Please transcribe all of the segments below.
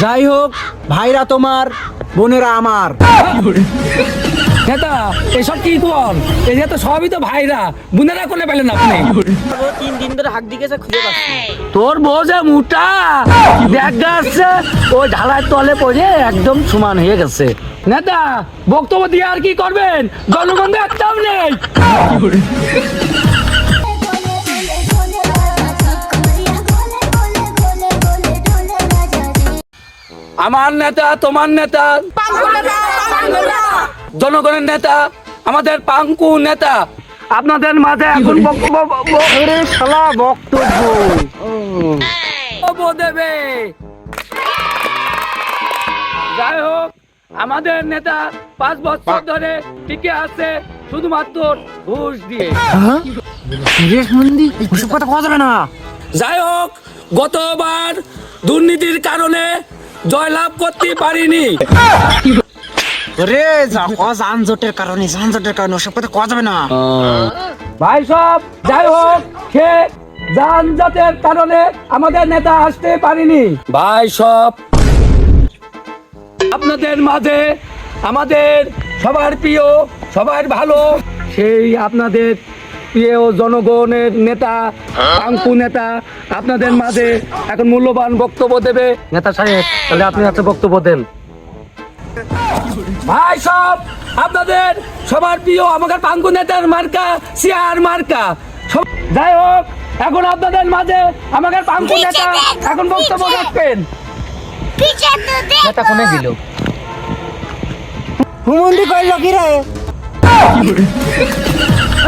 যাই হোক, ভাইরা তোমার, বোনেরা আমার। নেতা এসব কি কোন? এই যে তো সবই তো ভাইরা, বোনেরা কোনে পেলেন আপনি? 3 দিন ধরে হাক দিকেছে, খুঁজে পাচ্ছি না। তোর বউ যে মোটা দেখা যাচ্ছে, ওই ঢালাই তলে পড়ে একদম সমান হয়ে গেছে। নেতা বক্তব্য দিয়ে আর কি করবেন? জনগণ তো একটাও নেই। আমার নেতা, তোমার নেতা, জনগণের নেতা, আমাদের পাঙ্কু নেতা আপনাদের মাঝে এখন বক্তব্য দেবে। যাই হোক, আমাদের নেতা 5 বছর ধরে টিকে আছে শুধুমাত্র ঘুষ দিয়ে। যাই হোক, গতবার দুর্নীতির কারণে জয়লাভ করতে পারিনি। যানজটের কারণে ওসব কথা কওয়া যাবে না। ভাই সব, যাই হোক, সে যানজটের কারণে আমাদের নেতা আসতে পারিনি। ভাই সব, আপনাদের মাঝে আমাদের সবার প্রিয়, সবার ভালো, সেই আপনাদের প্রিয় জনগণের নেতা পাঙ্কু নেতা আপনাদের মাঝে এখন মূল্যবান বক্তব্য দেবে। নেতা সাহেব, তাহলে আপনি একটা বক্তব্য দেন। ভাই সব, আপনাদের সবার প্রিয় আমাদের পাঙ্কু নেতার মার্কা সিআর মার্কা। যাই হোক, এখন আপনাদের মাঝে আমাদের পাঙ্কু নেতা এখন বক্তব্য রাখবেন। নেতা কোনে গেল? হুমন্দি কইল কি রে?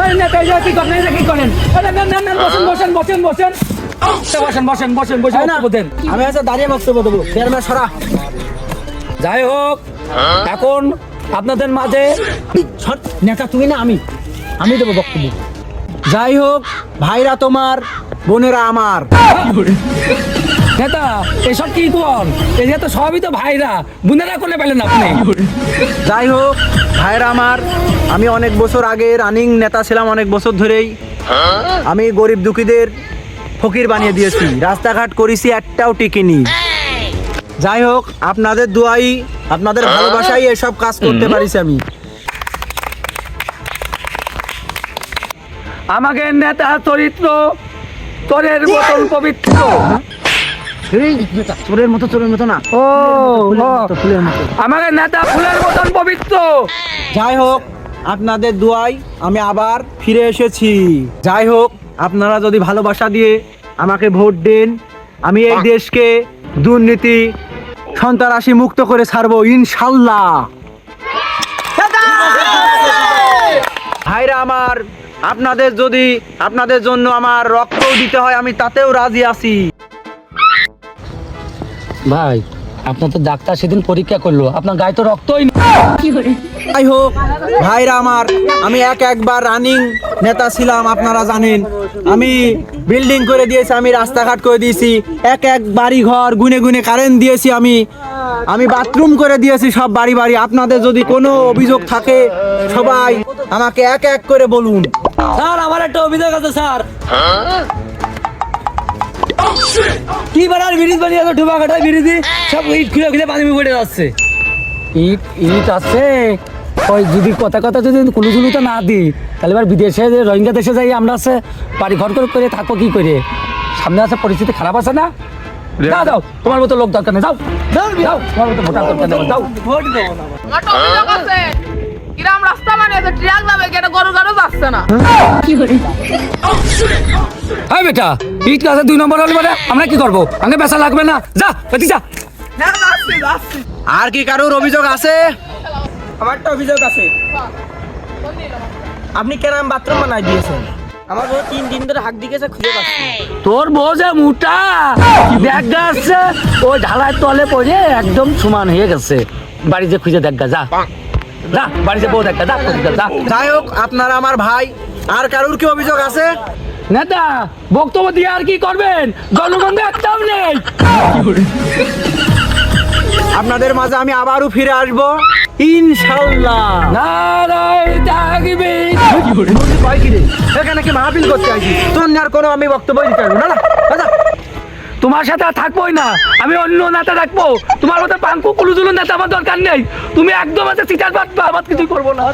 এই নেতা এই কি করেন? এই কি করেন? আরে না না না, বসেন বসেন বসেন বসেন বসেন বসেন বসেন বসে বক্তব্য দেন। আমি আচ্ছা দাঁড়িয়ে বক্তব্য দেবো। চেয়ারম্যান সরা। যাই হোক, এখন আপনাদের মাঝে নেতা তুমি না আমি দেবো বক্তব্য। যাই হোক, ভাইরা তোমার, বোনেরা আমার। নেতা এসব কি কোন? এই যে তো সবই তো ভাইরা, বোনেরা কোনে পেলেন আপনি? যাই হোক, ভাইরা আমার, আমি অনেক বছর আগে রানিং নেতা ছিলাম, অনেক বছর ধরেই আমি গরিব দুঃখীদের ফকির বানিয়ে দিয়েছি, রাস্তাঘাট করেছি, একটাও টিকিনি। যাই হোক, আপনাদের দোয়াই, আপনাদের ভালোবাসাই এসব কাজ করতে পারিছি আমি। আমাকে নেতা চরিত্র তোরের মতন পবিত্র। চোরের মতো না, ও ফুলের মতো। আমাকে নেতা ফুলের মতন পবিত্র। যাই হোক, আপনাদের দোয়াই আমি আবার ফিরে এসেছি। যাই হোক, আপনারা যদি ভালোবাসা দিয়ে আমাকে ভোট দেন, আমি এই দেশকে দুর্নীতি সন্ত্রাসী মুক্ত করে ছাড়বো ইনশাল্লাহ। ভাইরা আমার, আপনাদের জন্য আমার রক্তও দিতে হয়, আমি তাতেও রাজি আছি। ভাই, আপনার তো ডাক্তার সেদিন পরীক্ষা করলো, আপনার গায়ে তো রক্তই নেই। যাই হোক, ভাইরা আমার, আমি একবার রানিং নেতা ছিলাম, আপনারা জানেন। আমি বিল্ডিং করে দিয়েছি, আমি রাস্তাঘাট করে দিয়েছি, এক বাড়ি ঘর গুনে গুনে কারেন্ট দিয়েছি, আমি বাথরুম করে দিয়েছি সব বাড়ি বাড়ি। আপনাদের যদি কোনো অভিযোগ থাকে, সবাই আমাকে এক এক করে বলুন। স্যার, আমার একটা অভিযোগ আছে স্যার। কি বানার ব্রিজ বানিয়েছে, ঢুবা কাটায় ব্রিজ, সব ইট খুলে খুলে পানি পড়ে যাচ্ছে। ইট আছে, ওই যদি কথা যদি কুলুজুলুটা না দিই, তাহলে এবার বিদেশে রোহিঙ্গা দেশে যাই আমরা আছে বাড়ি ঘর করে থাকবো কি করে? সামনে আছে পরিস্থিতি খারাপ আছে না? যাও, তোমার মতো লোক দরকার নেই, যাও যাও, তোমার মতো ভোটার দরকার নেই, যাও। ভোট দেবো না। আমার তো অভিযোগ আছে, কিরাম রাস্তা বানিয়েছে, ট্রাক যাবে কেন, গরু গাড়ু যাচ্ছে না। হ্যাঁ বেটা, ইট গাছে 2 নম্বর হলে মানে আমরা কি করবো? আমাকে বেচা লাগবে না, যা বেটি যা। আর কি কারোর অভিযোগ আছে? আমার একটা অভিযোগ আছে, আপনি কেন বাথরুম বানাই দিয়েছেন? আমার বউ 3 দিন ধরে হাক দিকেছে, খুঁজে পাচ্ছি না। তোর বউ যে মোটা দেখা যাচ্ছে, ওই ঢালাই তলে পড়ে একদম সমান হয়ে গেছে। বাড়িতে খুঁজে দেখা, যা যা, বাড়িতে বউ দেখা, যা যা। যাই হোক, আপনারা আমার ভাই, আর কারোর কি অভিযোগ আছে? নেতা বক্তব্য দিয়ে আর কি করবেন? জনগণ তো একটাও নেই। আপনাদের মাঝে আমি আবারও ফিরে আসবো ইনশাল্লাহ। নারায়ণ তাকবীর। এখানে কি মাহফিল করতে আইছি? তোর আর কোনো আমি বক্তব্য দিতে পারবো না। তোমার সাথে আর থাকবোই না, আমি অন্য নেতা রাখবো। তোমার মতো পাঙ্কু কুলুজুলু নেতা আমার দরকার নেই। তুমি একদম আছে সিটার বাটপা, আমার কিছুই করবো না।